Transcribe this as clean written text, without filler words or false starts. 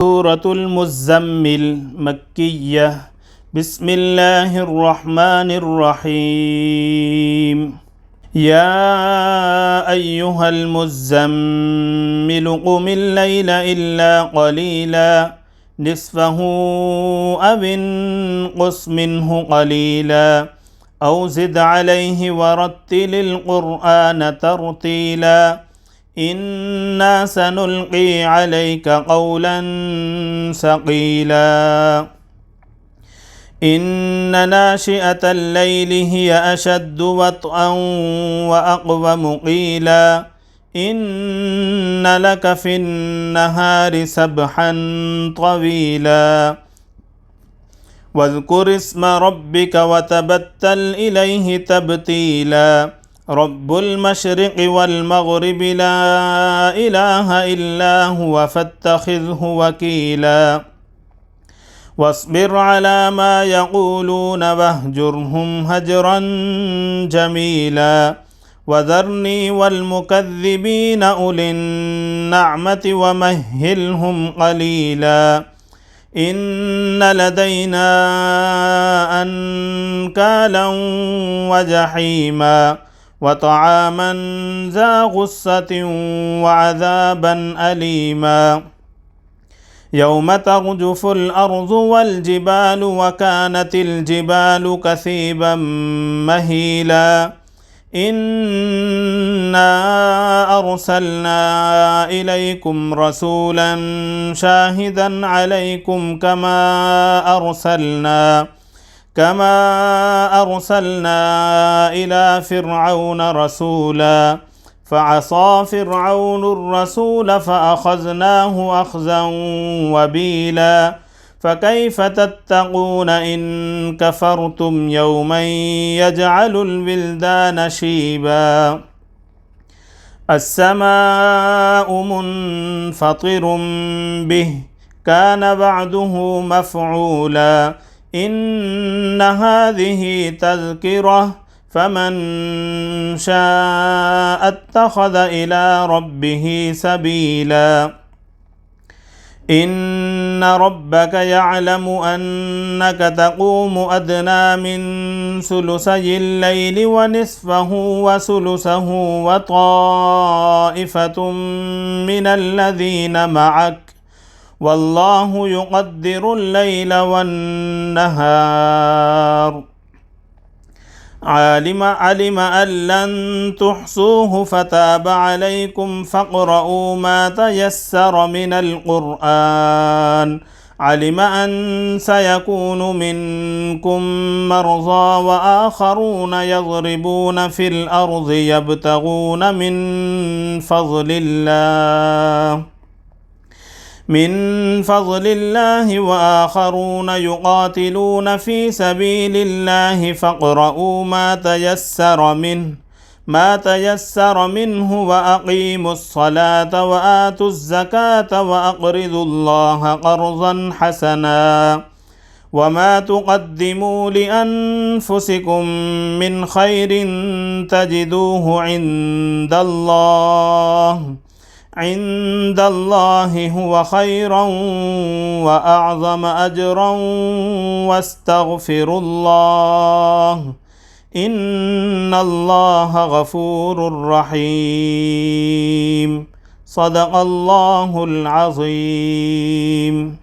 سورة المزمل مكية. بسم الله الرحمن الرحيم. يا أيها المزمل قم الليل إلا قليلا نصفه أو انقص منه قليلا أو زد عليه ورتل القرآن ترتيلا إنا سنلقي عليك قولا ثقيلا إن ناشئة الليل هي أشد وطئا وأقوم قيلا إن لك في النهار سبحا طويلا واذكر اسم ربك وتبتل إليه تبتيلا رب المشرق والمغرب لا إله إلا هو فاتخذه وكيلا واصبر على ما يقولون واهجرهم هجرا جميلا وذرني والمكذبين أولي النعمة ومهلهم قليلا إن لدينا أنكالا وجحيما وطعاما ذا غصة وعذابا أليما يوم ترجف الأرض والجبال وكانت الجبال كثيبا مهيلا إنا أرسلنا إليكم رسولا شاهدا عليكم كما أرسلنا إلى فرعون رسولا فعصى فرعون الرسول فأخذناه أخذا وبيلا فكيف تتقون إن كفرتم يوما يجعل الولدان شيبا السماء منفطر به كان بعده مفعولا إن هذه تذكرة فمن شاء اتخذ إلى ربه سبيلا إن ربك يعلم أنك تقوم أدنى من ثلثي الليل ونصفه وثلثه وطائفة من الذين معك والله يقدر الليل والنهار علم أن لن تحصوه فتاب عليكم فاقرؤوا ما تيسر من القرآن علم أن سيكون منكم مرضى وآخرون يضربون في الأرض يبتغون من فضل الله وآخرون يقاتلون في سبيل الله فاقرؤوا ما تيسر منه وأقيموا الصلاة وآتوا الزكاة وأقرضوا الله قرضا حسنا وما تقدموا لأنفسكم من خير تجدوه عند الله هو خيرا وأعظم أجرا واستغفروا الله إن الله غفور رحيم صدق الله العظيم.